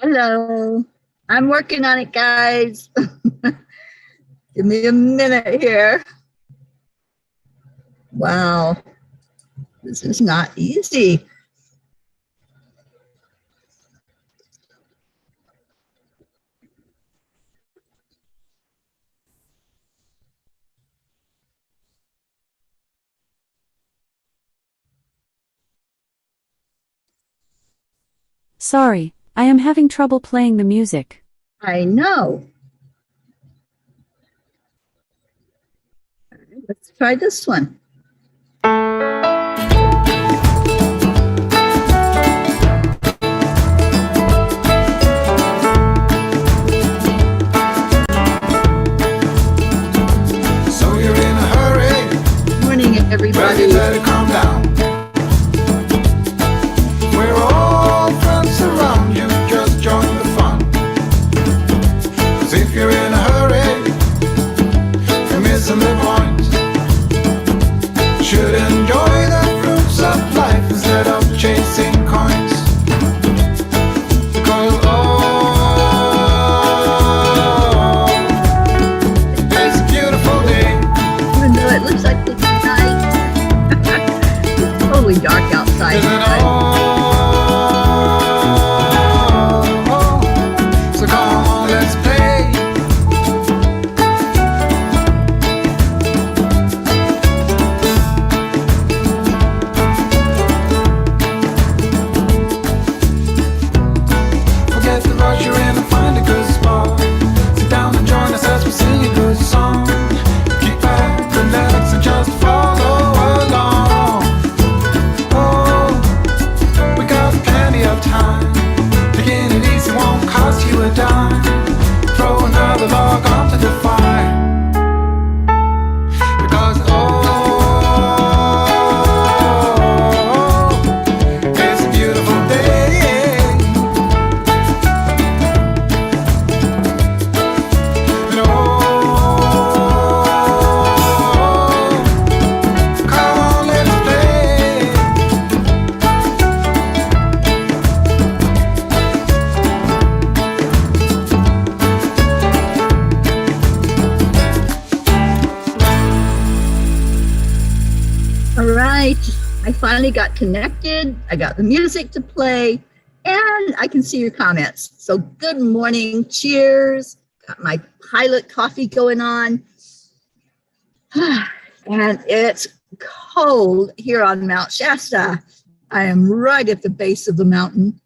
Hello. I'm working on it, guys. Give me a minute here. Wow. This is not easy. Sorry, I am having trouble playing the music. I know. Let's try this one. So you're in a hurry. Morning, everybody. Let it calm down. We're all friends around you. Just join the fun. 'Cause if you're in a hurry, you're missing the point. Should enjoy the fruits of life instead of chasing coins. Cause it's a beautiful day. Even though it looks like it's night, it's totally dark outside. Isn't it so come on, let's play. Forget the rush, you're in and find a good spot. Sit down and join us as we sing a good song. Keep back, relax, and just follow along. Oh, we got plenty of time. Taking it easy won't cost you a dime. Throw another log onto the fire. Because it's a beautiful day. And come on, let's play. All right, I finally got connected. I got the music to play, and I can see your comments. So good morning, cheers. Got my pilot coffee going on. And it's cold here on Mount Shasta. I am right at the base of the mountain.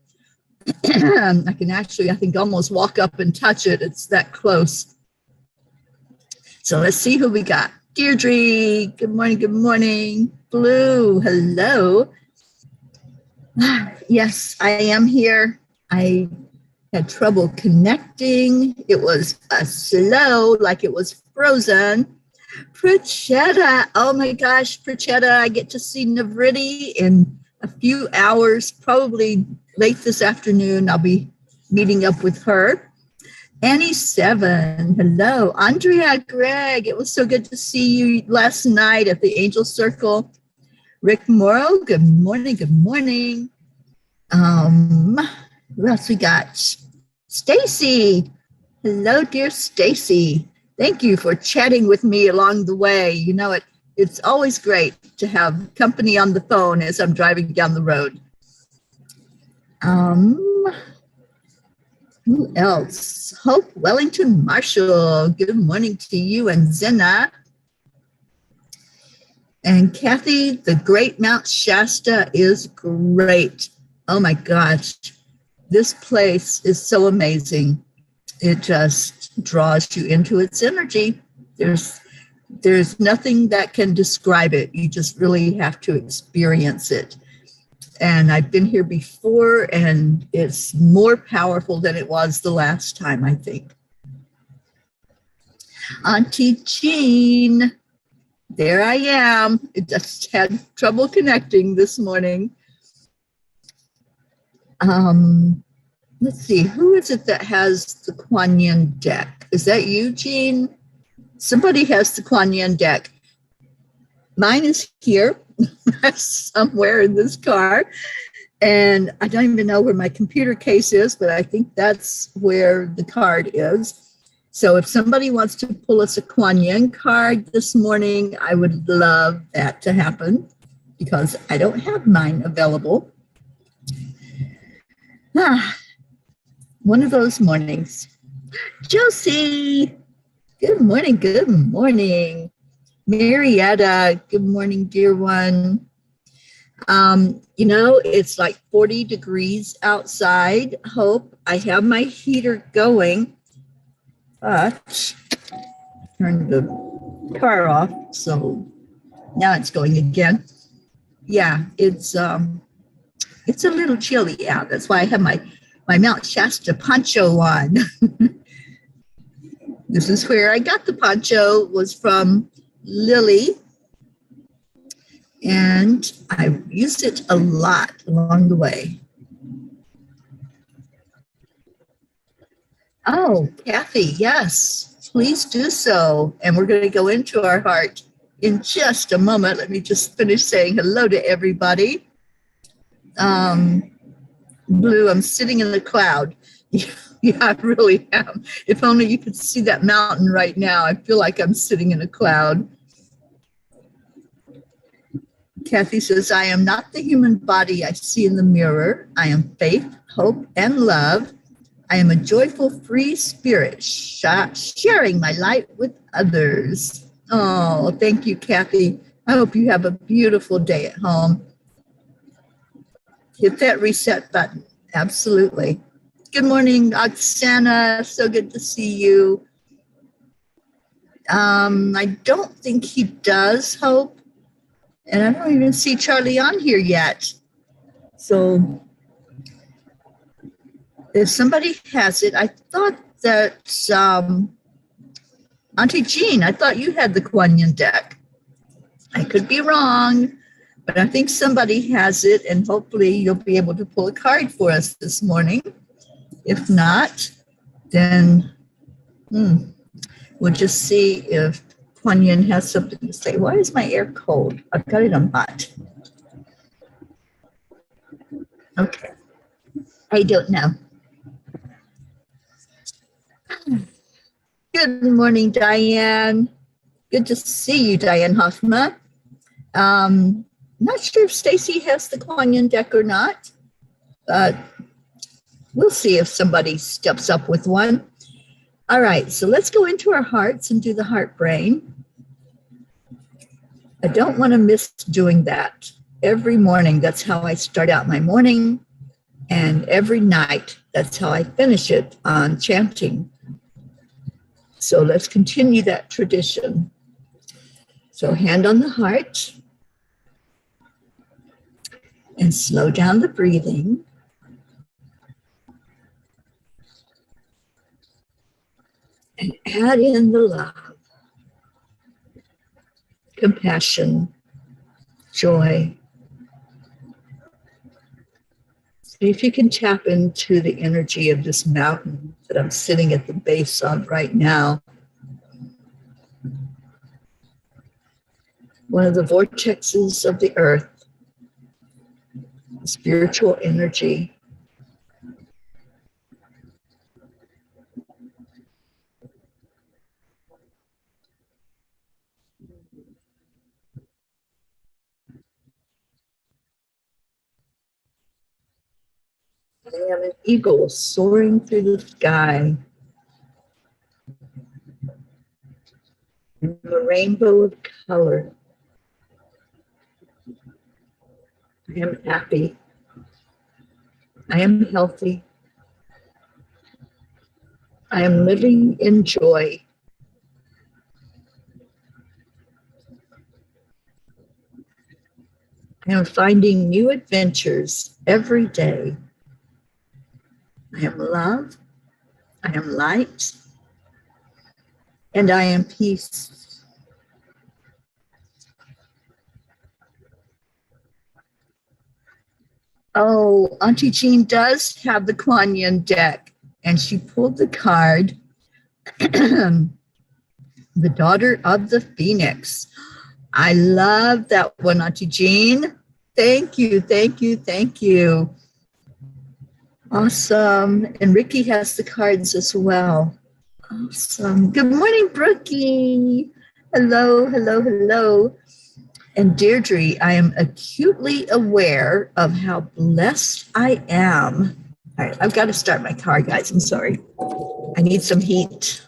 I can actually, I think, almost walk up and touch it. It's that close. So let's see who we got. Deirdre, good morning, good morning. Blue, hello. Yes, I am here. I had trouble connecting. It was slow, like it was frozen. Prachetta, oh my gosh, Prachetta, I get to see Navriti in a few hours, probably late this afternoon. I'll be meeting up with her. Annie 7, hello. Andrea Gregg, it was so good to see you last night at the Angel Circle. Rick Morrow, good morning, good morning. Who else we got? Stacy, hello, dear Stacy. Thank you for chatting with me along the way. You know, it's always great to have company on the phone as I'm driving down the road. Who else? Hope Wellington Marshall. Good morning to you and Zena. And Kathy, the Great Mount Shasta is great. Oh my gosh. This place is so amazing. It just draws you into its energy. There's nothing that can describe it. You just really have to experience it. And I've been here before, and it's more powerful than it was the last time, I think. Auntie Jean, there I am. I just had trouble connecting this morning. Let's see, who is it that has the Kuan Yin deck? Is that you, Jean? Somebody has the Kuan Yin deck. Mine is here somewhere in this car. And I don't even know where my computer case is, but I think that's where the card is. So if somebody wants to pull us a Kuan Yin card this morning, I would love that to happen because I don't have mine available. One of those mornings. Josie, good morning, good morning. Marietta, good morning, dear one. It's like 40 degrees outside. Hope I have my heater going, but turn the car off. So now it's going again. Yeah, it's a little chilly out. That's why I have my Mount Shasta poncho on. This is where I got the poncho, was from Lily. And I used it a lot along the way. Oh, Kathy, yes, please do so. And we're going to go into our heart in just a moment. Let me just finish saying hello to everybody. Blue, I'm sitting in the cloud. Yeah, I really am. If only you could see that mountain right now. I feel like I'm sitting in a cloud. Kathy says, I am not the human body I see in the mirror. I am faith, hope, and love. I am a joyful, free spirit, sharing my light with others. Oh, thank you, Kathy. I hope you have a beautiful day at home. Hit that reset button. Absolutely. Good morning, Oksana. So good to see you. I don't think he does, Hope. And I don't even see Charlie on here yet. So if somebody has it, I thought that Auntie Jean, I thought you had the Kuan Yin deck. I could be wrong, but I think somebody has it, and hopefully you'll be able to pull a card for us this morning. If not, then we'll just see if Kuan Yin has something to say. Why is my air cold? I've got it on hot. Okay. I don't know. Good morning, Diane. Good to see you, Diane Hoffman. Not sure if Stacy has the Kuan Yin deck or not, but we'll see if somebody steps up with one. All right, so let's go into our hearts and do the heart brain. I don't want to miss doing that. Every morning, that's how I start out my morning. And every night, that's how I finish it on chanting. So let's continue that tradition. So hand on the heart. And slow down the breathing. And add in the love, compassion, joy. See if you can tap into the energy of this mountain that I'm sitting at the base of right now. One of the vortexes of the earth, spiritual energy. I am an eagle soaring through the sky. I'm a rainbow of color. I am happy. I am healthy. I am living in joy. I am finding new adventures every day. I am love. I am light. And I am peace. Oh, Auntie Jean does have the Kuan Yin deck, and she pulled the card, the Daughter of the Phoenix. I love that one, Auntie Jean. Thank you, thank you, thank you. Awesome. And Ricky has the cards as well. Awesome. Good morning, Brookie. Hello, hello, hello. And Deirdre, I am acutely aware of how blessed I am. All right, I've got to start my car, guys. I'm sorry. I need some heat.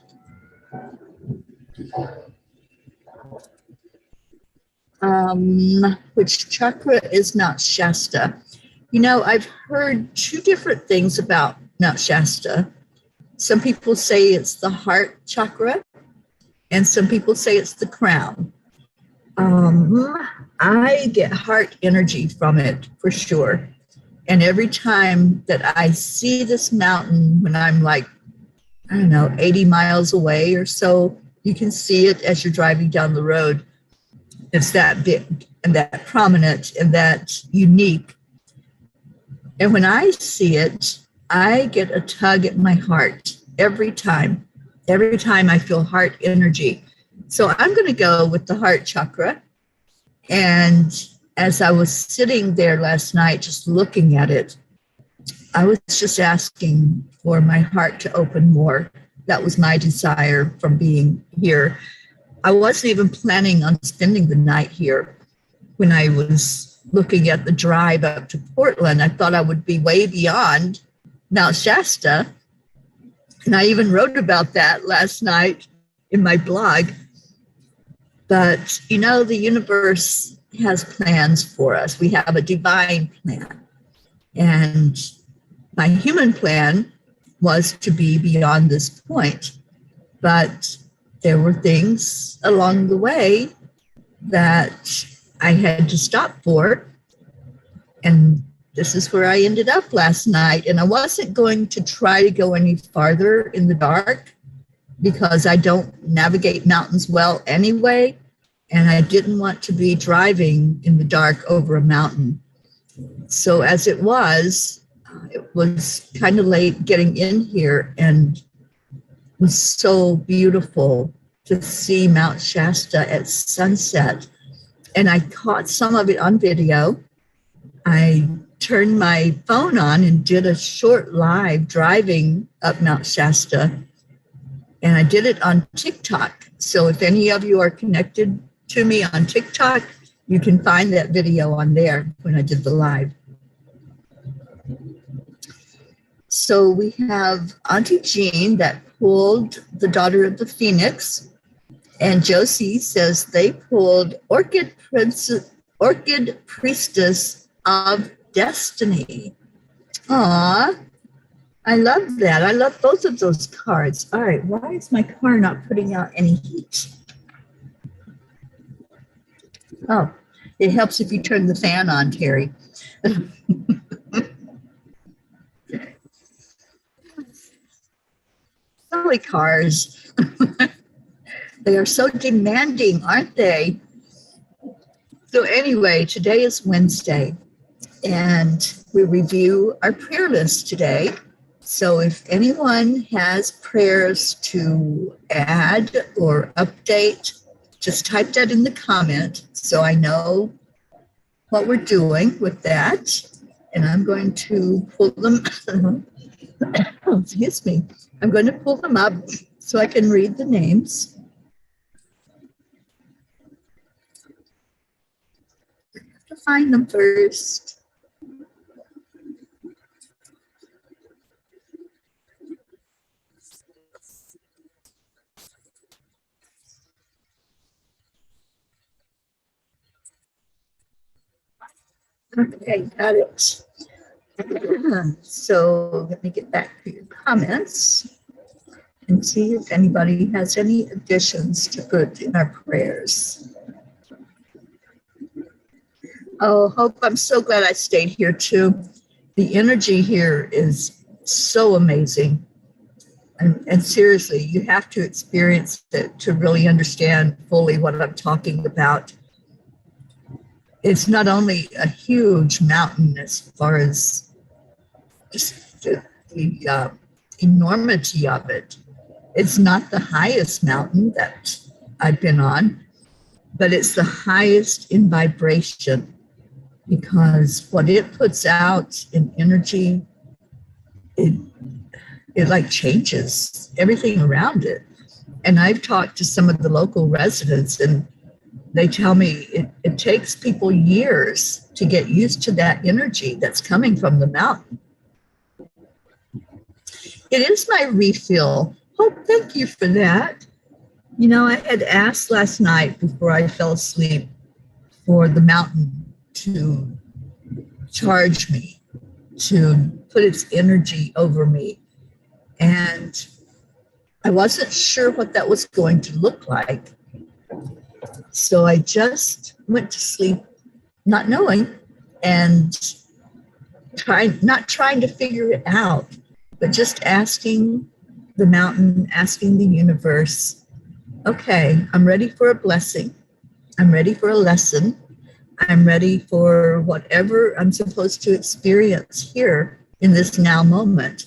Which chakra is Mount Shasta? You know, I've heard two different things about Mount Shasta. Some people say it's the heart chakra, and some people say it's the crown. I get heart energy from it for sure. And every time that I see this mountain, when I'm like, I don't know, 80 miles away or so, you can see it as you're driving down the road. It's that big and that prominent and that unique. And when I see it, I get a tug at my heart every time. Every time I feel heart energy. So I'm going to go with the heart chakra. And as I was sitting there last night, just looking at it, I was just asking for my heart to open more. That was my desire from being here. I wasn't even planning on spending the night here. When I was looking at the drive up to Portland, I thought I would be way beyond Mount Shasta. And I even wrote about that last night in my blog. But, you know, the universe has plans for us. We have a divine plan. And my human plan was to be beyond this point. But there were things along the way that I had to stop for. And this is where I ended up last night. And I wasn't going to try to go any farther in the dark because I don't navigate mountains well anyway. And I didn't want to be driving in the dark over a mountain. So as it was kind of late getting in here, and it was so beautiful to see Mount Shasta at sunset. And I caught some of it on video. I turned my phone on and did a short live driving up Mount Shasta. And I did it on TikTok. So if any of you are connected to me on TikTok, you can find that video on there when I did the live. So we have Auntie Jean that pulled the Daughter of the Phoenix, and Josie says they pulled Orchid Priestess of Destiny. Aw, I love that. I love both of those cards. All right, why is my car not putting out any heat? Oh, it helps if you turn the fan on, Teri. Silly cars. They are so demanding, aren't they? So anyway, today is Wednesday, and we review our prayer list today. So if anyone has prayers to add or update, just type that in the comment so I know what we're doing with that. And I'm going to pull them, oh, excuse me. I'm going to pull them up so I can read the names. I have to find them first. Okay, got it. So let me get back to your comments and see if anybody has any additions to put in our prayers. Oh, Hope, I'm so glad I stayed here too. The energy here is so amazing. And seriously, you have to experience it to really understand fully what I'm talking about. It's not only a huge mountain as far as just the enormity of it. It's not the highest mountain that I've been on, but it's the highest in vibration. because what it puts out in energy, it like changes everything around it. And I've talked to some of the local residents, and they tell me it takes people years to get used to that energy that's coming from the mountain. It is my refill. Oh, thank you for that. You know, I had asked last night before I fell asleep for the mountain to charge me, to put its energy over me. And I wasn't sure what that was going to look like. So I just went to sleep not knowing and not trying to figure it out, but just asking the mountain, asking the universe, okay, I'm ready for a blessing. I'm ready for a lesson. I'm ready for whatever I'm supposed to experience here in this now moment.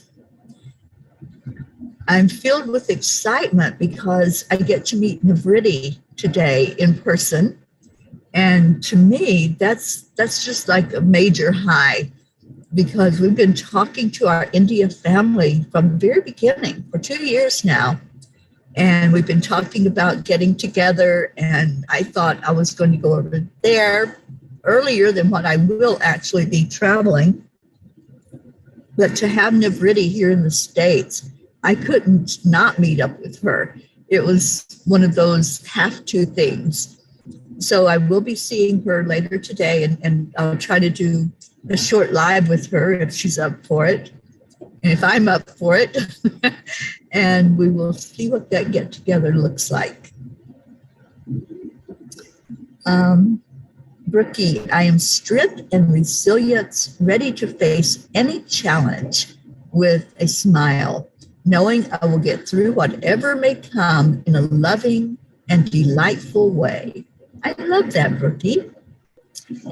I'm filled with excitement because I get to meet Navriti today in person. And to me, that's just like a major high, because we've been talking to our India family from the very beginning for 2 years now. And we've been talking about getting together, and I thought I was going to go over there earlier than what I will actually be traveling. But to have Navriti here in the States, I couldn't not meet up with her. It was one of those have to things. So I will be seeing her later today, and I'll try to do a short live with her if she's up for it. And if I'm up for it, and we will see what that get together looks like. Brookie, I am strength and resilience, ready to face any challenge with a smile, knowing I will get through whatever may come in a loving and delightful way. I love that, Brookie.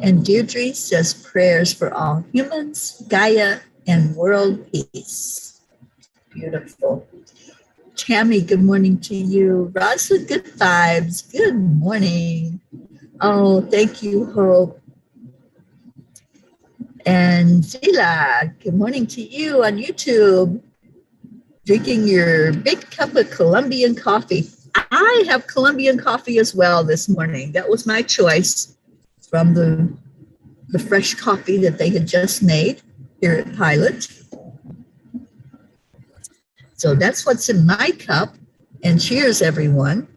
And Deirdre says prayers for all humans, Gaia, and world peace. Beautiful. Tammy, good morning to you. Rosalind, good vibes. Good morning. Oh, thank you, Hope. And Sheila, good morning to you on YouTube. Drinking your big cup of Colombian coffee. I have Colombian coffee as well this morning. That was my choice from the fresh coffee that they had just made here at Pilot. So that's what's in my cup. And cheers, everyone.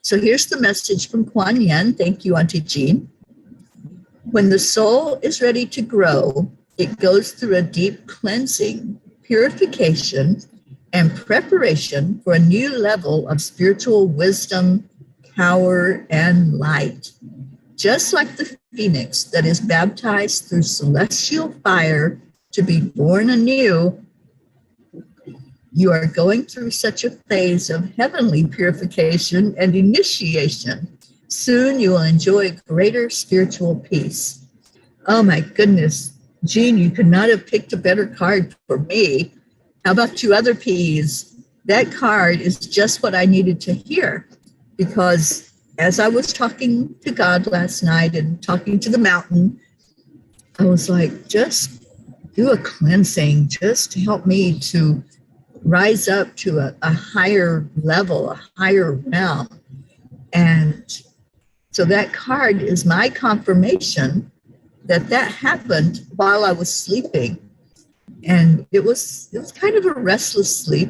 So here's the message from Kuan Yin. Thank you, Auntie Jean. When the soul is ready to grow, it goes through a deep cleansing, purification, and preparation for a new level of spiritual wisdom, power, and light. Just like the phoenix that is baptized through celestial fire to be born anew, you are going through such a phase of heavenly purification and initiation. Soon you will enjoy greater spiritual peace. Oh my goodness, Jean, you could not have picked a better card for me. How about you other P's? That card is just what I needed to hear, because as I was talking to God last night and talking to the mountain, I was like, just do a cleansing, just to help me to rise up to a higher level, a higher realm. And so that card is my confirmation that happened while I was sleeping. And it was kind of a restless sleep.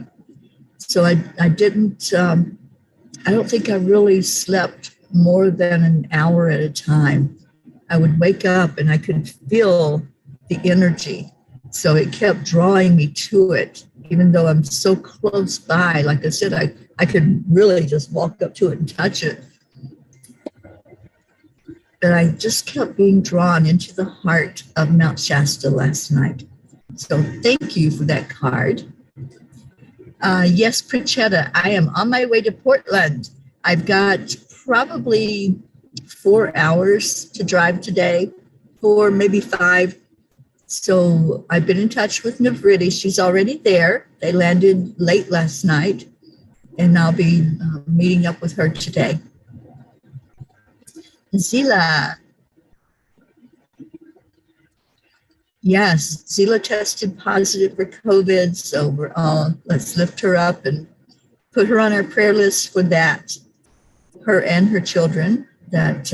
So I didn't, I don't think I really slept more than an hour at a time. I would wake up and I could feel the energy. So it kept drawing me to it, even though I'm so close by. Like I said, I could really just walk up to it and touch it. But I just kept being drawn into the heart of Mount Shasta last night. So thank you for that card. Yes, Pritchetta, I am on my way to Portland. I've got probably 4 hours to drive today, 4, maybe 5. So I've been in touch with Navriti. She's already there. They landed late last night. and I'll be meeting up with her today. Zila. Yes, Zila tested positive for COVID, so let's lift her up and put her on our prayer list for that. Her and her children, that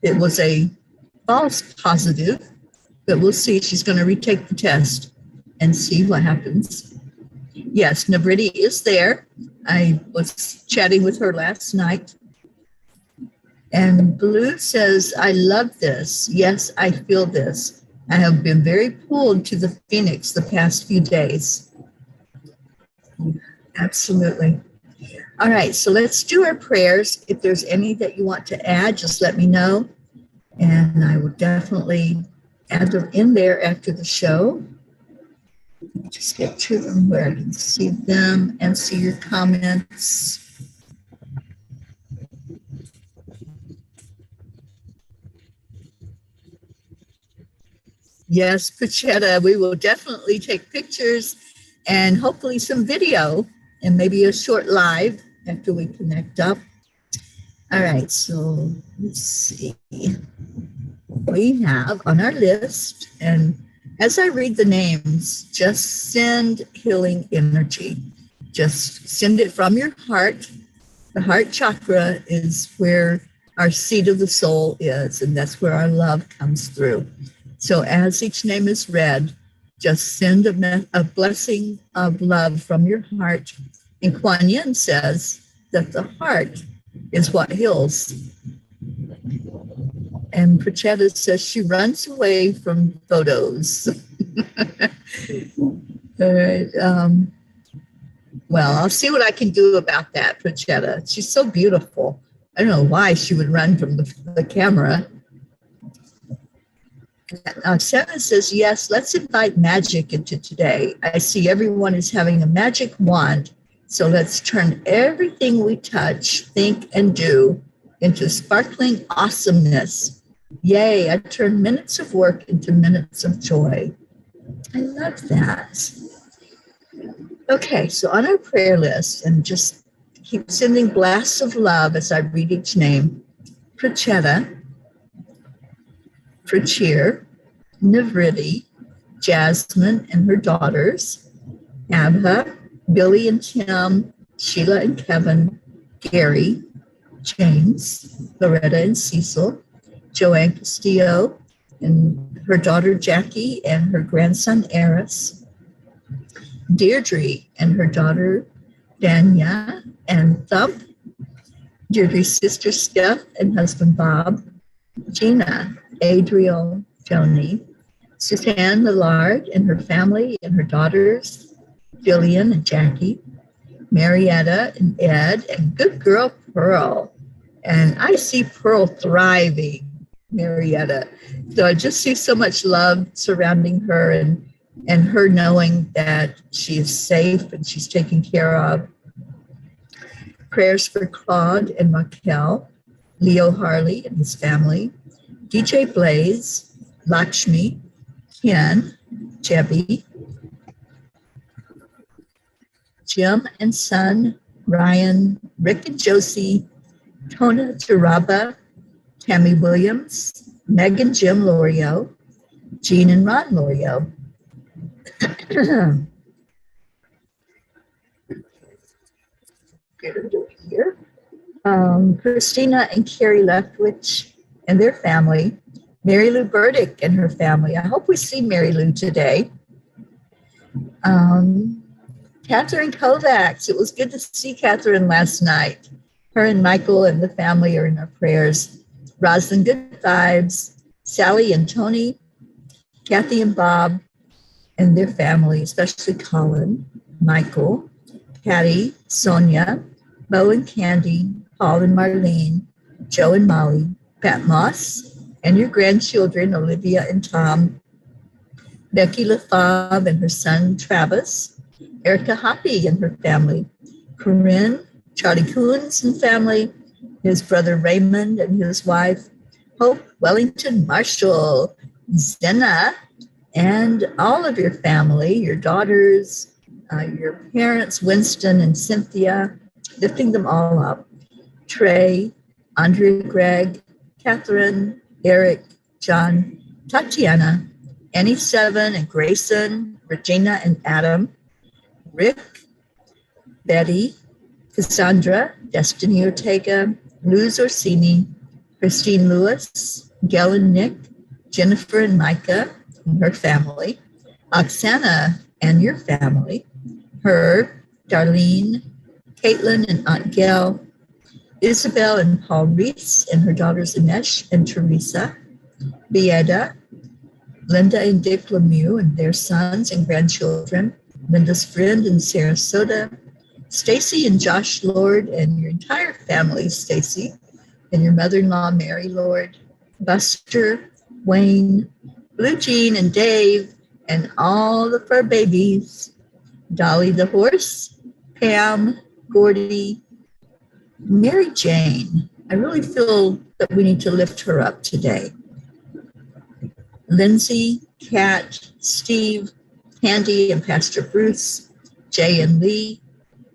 it was a false positive, but we'll see. She's going to retake the test and see what happens. Yes, Navriti is there. I was chatting with her last night. And Blue says, I love this. Yes, I feel this. I have been very pulled to the Phoenix the past few days. Absolutely. All right, so let's do our prayers. If there's any that you want to add, just let me know. And I will definitely add them in there after the show. Just get to them where I can see them and see your comments. Yes, Pachetta, we will definitely take pictures and hopefully some video and maybe a short live after we connect up. All right, so let's see. We have on our list, and as I read the names, just send healing energy. Just send it from your heart. The heart chakra is where our seat of the soul is, and that's where our love comes through. So as each name is read, just send a blessing of love from your heart. And Kuan Yin says that the heart is what heals. And Prachetta says she runs away from photos. All right. Well, I'll see what I can do about that, Prachetta. She's so beautiful. I don't know why she would run from the camera. Seven says, yes, let's invite magic into today. I see everyone is having a magic wand. So let's turn everything we touch, think, and do into sparkling awesomeness. Yay, I turn minutes of work into minutes of joy. I love that. Okay, so on our prayer list, and just keep sending blasts of love as I read each name. Prachetta, Prachir, Navriti, Jasmine and her daughters, Abha, Billy and Tim, Sheila and Kevin, Gary, James, Loretta and Cecil, Joanne Castillo and her daughter Jackie and her grandson Eris, Deirdre and her daughter Danya and Thump, Deirdre's sister Steph and husband Bob, Gina, Adriel, Joni, Suzanne Millard and her family and her daughters, Jillian and Jackie, Marietta and Ed, and good girl Pearl. And I see Pearl thriving, Marietta. So I just see so much love surrounding her and her knowing that she is safe and she's taken care of. Prayers for Claude and Raquel, Leo Harley and his family, DJ Blaze, Lakshmi, Ken, Jebby, Jim and son, Ryan, Rick and Josie, Tona Taraba, Tammy Williams, Meg and Jim Lorio, Jean and Ron Lorio. Here. Christina and Carrie Leftwich and their family, Mary Lou Burdick and her family. I hope we see Mary Lou today. Catherine Kovacs. It was good to see Catherine last night. Her and Michael and the family are in our prayers. Roslyn Good Vibes, Sally and Tony, Kathy and Bob and their family, especially Colin, Michael, Patty, Sonia, Bo and Candy, Paul and Marlene, Joe and Molly, Pat Moss, and your grandchildren, Olivia and Tom, Becky LaFave and her son, Travis, Erica Hoppy and her family, Corinne, Charlie Coons and family, his brother Raymond and his wife, Hope Wellington Marshall, Zena, and all of your family, your daughters, your parents, Winston and Cynthia, lifting them all up. Trey, Andrea, Greg, Catherine, Eric, John, Tatiana, Annie Seven and Grayson, Regina and Adam, Rick, Betty, Cassandra, Destiny Ortega, Luz Orsini, Christine Lewis, Gail and Nick, Jennifer and Micah and her family, Oksana and your family, Herb, Darlene, Caitlin and Aunt Gail, Isabel and Paul Reese and her daughters Anesh and Teresa, Bieda, Linda and Dick Lemieux and their sons and grandchildren, Linda's friend in Sarasota, Stacy and Josh Lord and your entire family, Stacy, and your mother-in-law, Mary Lord, Buster, Wayne, Blue Jean and Dave, and all the fur babies, Dolly the horse, Pam, Gordy, Mary Jane. I really feel that we need to lift her up today. Lindsay, Kat, Steve, Handy and Pastor Bruce, Jay and Lee,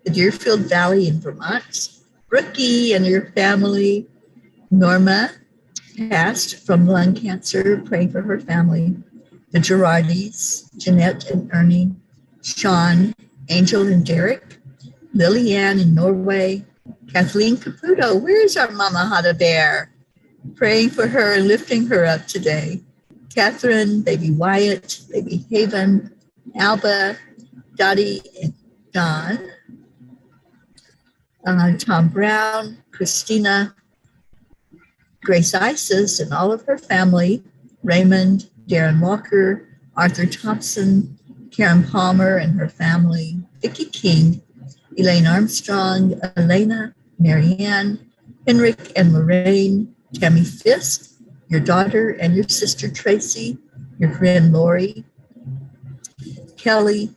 the Deerfield Valley in Vermont, Brookie and your family, Norma, passed from lung cancer, praying for her family, the Girardis, Jeanette and Ernie, Sean, Angel and Derek, Lillian in Norway, Kathleen Caputo, where's our Mama Hada Bear? Praying for her and lifting her up today. Catherine, baby Wyatt, baby Haven, Alba, Dottie and Don, Tom Brown, Christina, Grace Isis and all of her family, Raymond, Darren Walker, Arthur Thompson, Karen Palmer and her family, Vicki King, Elaine Armstrong, Elena, Marianne, Henrik and Lorraine, Tammy Fisk, your daughter and your sister Tracy, your friend Lori, Kelly,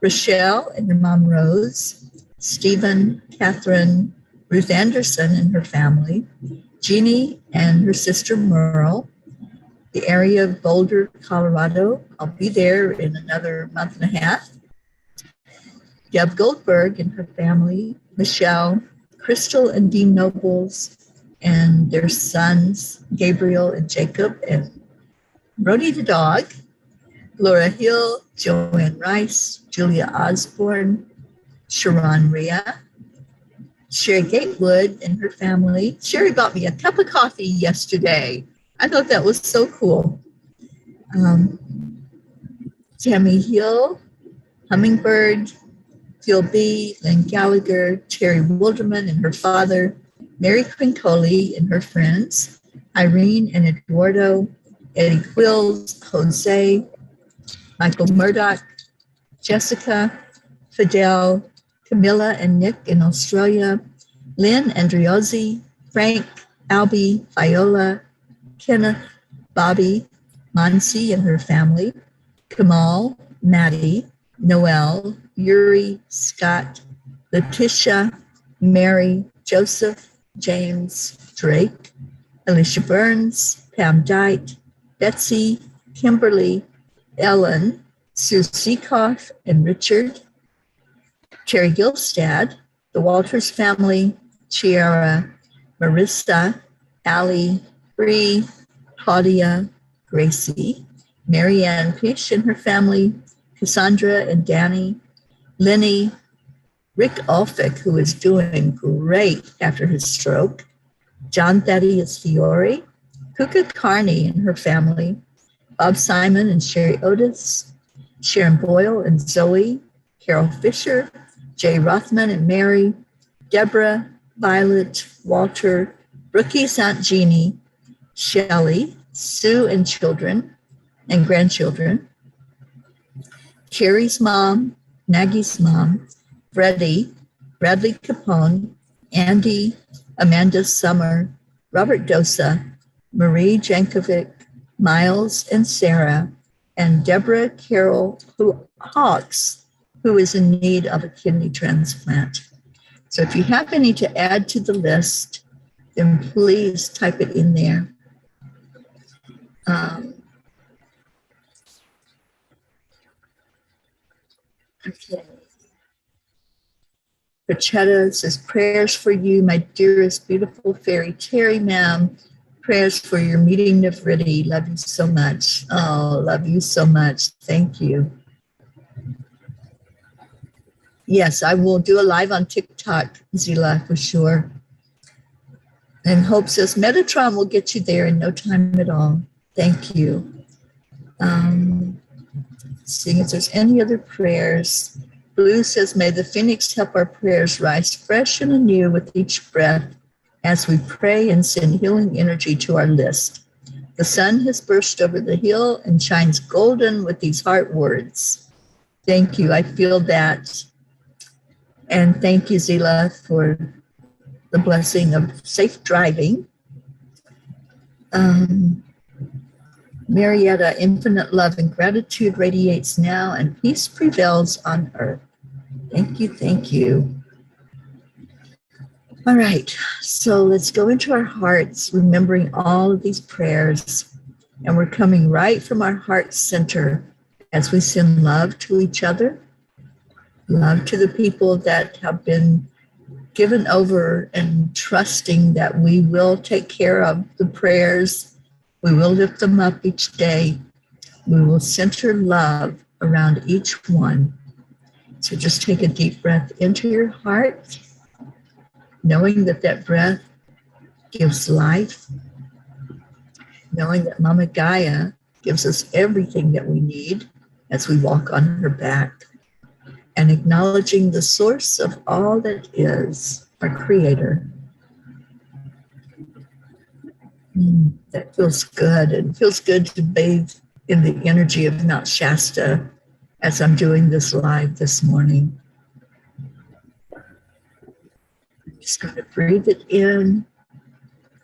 Rochelle and your mom Rose, Stephen, Catherine, Ruth Anderson and her family, Jeannie and her sister Merle, the area of Boulder, Colorado. I'll be there in another month and a half. Deb Goldberg and her family, Michelle, Crystal and Dean Nobles, and their sons, Gabriel and Jacob, and Brody the dog, Laura Hill, Joanne Rice, Julia Osborne, Sharon Rhea, Sherry Gatewood and her family. Sherry bought me a cup of coffee yesterday. I thought that was so cool. Tammy Hill, Hummingbird, Phil B., Lynn Gallagher, Terry Wilderman and her father, Mary Quincoli and her friends, Irene and Eduardo, Eddie Quills, Jose, Michael Murdoch, Jessica, Fidel, Camilla and Nick in Australia, Lynn Andriozzi, Frank, Albie, Viola, Kenneth, Bobby, Monsi and her family, Kamal, Maddie, Noel, Yuri, Scott, Letitia, Mary, Joseph, James, Drake, Alicia Burns, Pam Dite, Betsy, Kimberly, Ellen, Sue Seekoff and Richard, Terry Gilstad, the Walters family, Chiara, Marissa, Allie, Bree, Claudia, Gracie, Marianne Fish and her family, Cassandra and Danny, Lenny, Rick Ulfick, who is doing great after his stroke, John Thaddeus Fiore, Kuka Carney and her family, Bob Simon and Sherry Otis, Sharon Boyle and Zoe, Carol Fisher, Jay Rothman and Mary, Deborah, Violet, Walter, Brookie St. Jeannie, Shelley, Sue and children and grandchildren, Carrie's mom, Maggie's mom, Freddie, Bradley Capone, Andy, Amanda Summer, Robert Dosa, Marie Jankovic, Miles and Sarah, and Deborah Carol Hawks, who is in need of a kidney transplant. So if you have any to add to the list, then please type it in there. Okay. Pachetta says, prayers for you, my dearest, beautiful fairy Teri, ma'am. Prayers for your meeting, Nifriti. Love you so much. Oh, love you so much. Thank you. Yes, I will do a live on TikTok, Zila, for sure. And Hope says, Metatron will get you there in no time at all. Thank you. Seeing if there's any other prayers. Blue says, may the Phoenix help our prayers rise fresh and anew with each breath as we pray and send healing energy to our list. The sun has burst over the hill and shines golden with these heart words. Thank you. I feel that. And thank you, Zila, for the blessing of safe driving. Marietta, infinite love and gratitude radiates now and peace prevails on earth. Thank you, thank you. All right, so let's go into our hearts, remembering all of these prayers. And we're coming right from our heart center as we send love to each other, love to the people that have been given over and trusting that we will take care of the prayers. We will lift them up each day. We will center love around each one. So just take a deep breath into your heart, knowing that that breath gives life, knowing that Mama Gaia gives us everything that we need as we walk on her back, and acknowledging the source of all that is, our Creator. That feels good. It feels good to bathe in the energy of Mount Shasta as I'm doing this live this morning. I'm just going to breathe it in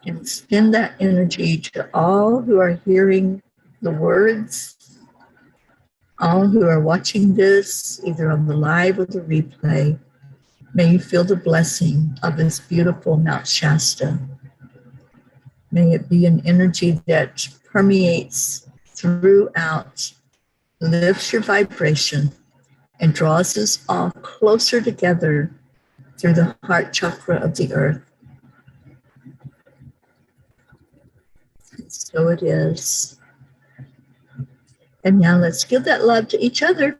and send that energy to all who are hearing the words, all who are watching this, either on the live or the replay. May you feel the blessing of this beautiful Mount Shasta. May it be an energy that permeates throughout, lifts your vibration, and draws us all closer together through the heart chakra of the earth. And so it is. And now let's give that love to each other.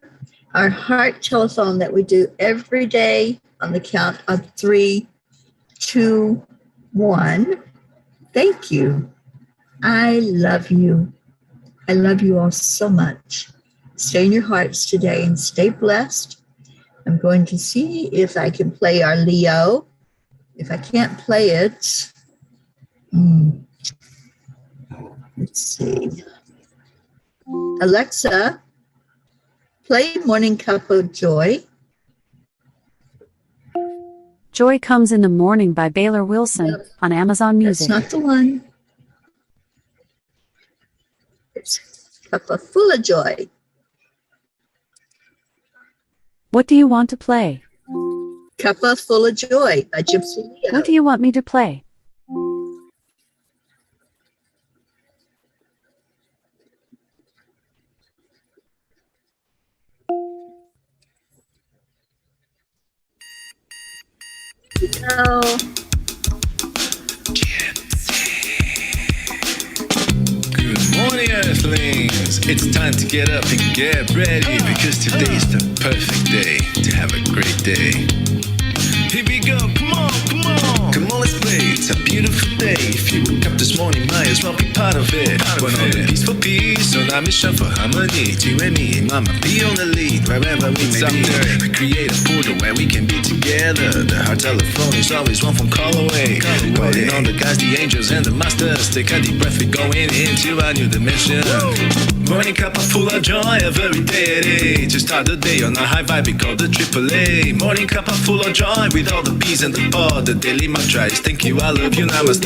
Our heart telephone that we do every day on the count of 3, 2, 1. Thank you. I love you. I love you all so much. Stay in your hearts today and stay blessed. I'm going to see if I can play our Leo. If I can't play it, let's see. Alexa, play Morning Cuppa JoY. Joy Comes in the Morning by Baylor Wilson on Amazon Music. That's not the one. It's Cuppa Fulla Joy. What do you want to play? Cuppa Fulla Joy by Gypsy Leo. What do you want me to play? No. Good morning, Earthlings. It's time to get up and get ready because today's the perfect day to have a great day. Here we go, come on, come on. Come on, let's play. It's a beautiful day. If you woke up this morning, might as well be part of it. We're on the peaceful peace, on our mission for harmony. You and me, mama, be on the lead wherever we may be. We create a portal where we can be together. The heart telephone is always one phone call away. Calling on the guys, the angels, and the masters. Take a deep breath, we're going into a new dimension. Morning Cuppa Fulla Joy, every day. To start the day on a high vibe, we call the AAA. Morning Cuppa Fulla Joy, with all the bees and the pod. The daily mantra is thank you, I love you, namaste.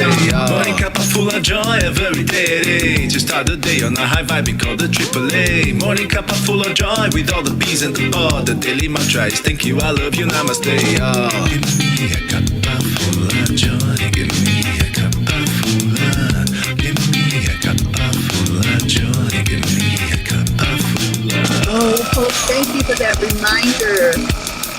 Morning Cuppa Fulla Joy, every day. To start the day on a high vibe, we call the AAA. Morning Cuppa Fulla Joy, with all the bees and the pod. The daily mantra is thank you, I love you, namaste. Give me a Cuppa Fulla Joy, give me a Cuppa Fulla. Give me a Cuppa Fulla Joy, give me a Cuppa Fulla. Oh, thank you for that reminder.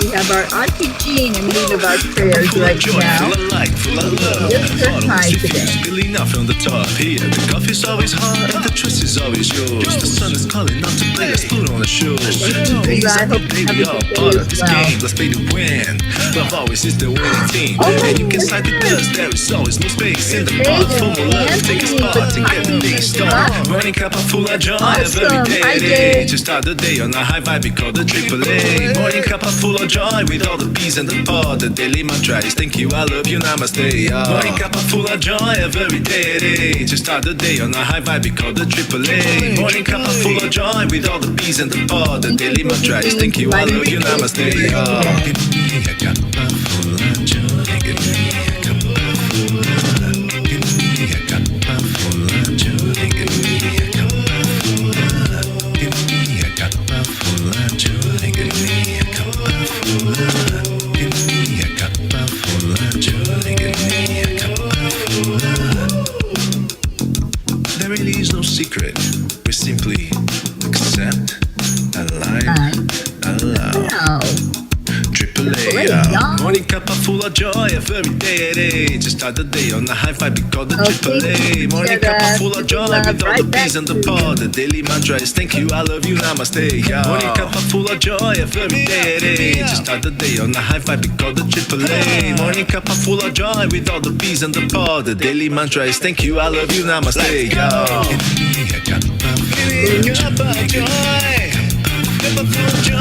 We have our Auntie Jean in need of our prayers Full of right joy, now. full of light, full of love. Lift her Bottom high is diffused, today. spilling out from the top here. The coffee's always hot and the truth is always yours. The sun is calling out to play. Let's put on the show. Today's I our hope day, you we have a all good part day of this as well. game. Let's play to win. Love always is the winning team. Oh, And you can side with us. There is always no space in the pot. For more love, take a spot to get the day started. Morning Cuppa Fulla Joy, Awesome. every Hi, day. Dave. To start the day on a high vibe, we call the AAA. Morning Cuppa Fulla Joy with all the peas and the pod. The daily mantra is thank you, I love you, namaste. Morning Cuppa Fulla Joy every day. To start the day on a high vibe, we call the AAA. Morning Cuppa Fulla Joy with all the peas and the pod. The daily mantra is thank you, I love you, namaste. Give me a cuppa full of joy. Give me a cuppa full of. Give me a cuppa full of joy. Give me a cuppa full of. Give me a cuppa full of joy. Give me a cuppa full of. Give me a cuppa full of joy. Give me a cuppa full of. There really is no secret. We simply accept, align, allow. Wow. AAA, yeah. Morning Cuppa Fulla Joy every day. To start the day on the high five, we call the AAA. Morning Cuppa Fulla Joy with all the peas and the pod. The daily mantra is thank you, I love you, namaste. Morning Cuppa Fulla Joy every day. To start the day on the high five, we call the AAA. Morning Cuppa Fulla Joy with all the peas and the pod. The daily mantra is thank you, I love you, namaste. Give me a cuppa full of joy. Cuppa full of joy.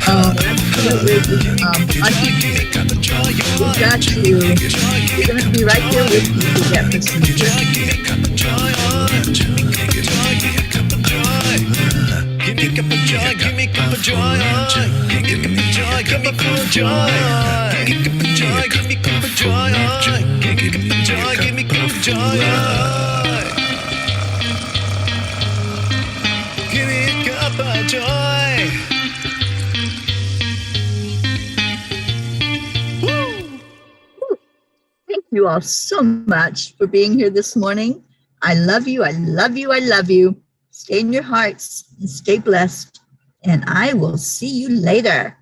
Absolutely. Auntie, we got you. We're going to be right there with you to get this music. Give me Cuppa joy, give me Cuppa joy, give me joy, give me Cuppa joy, give me Cuppa joy, give me Cuppa joy, give me Cuppa joy, give me Cuppa joy, give me Cuppa joy. Thank you all so much for being here this morning. I love you. I love you. I love you. Stay in your hearts and stay blessed. And I will see you later.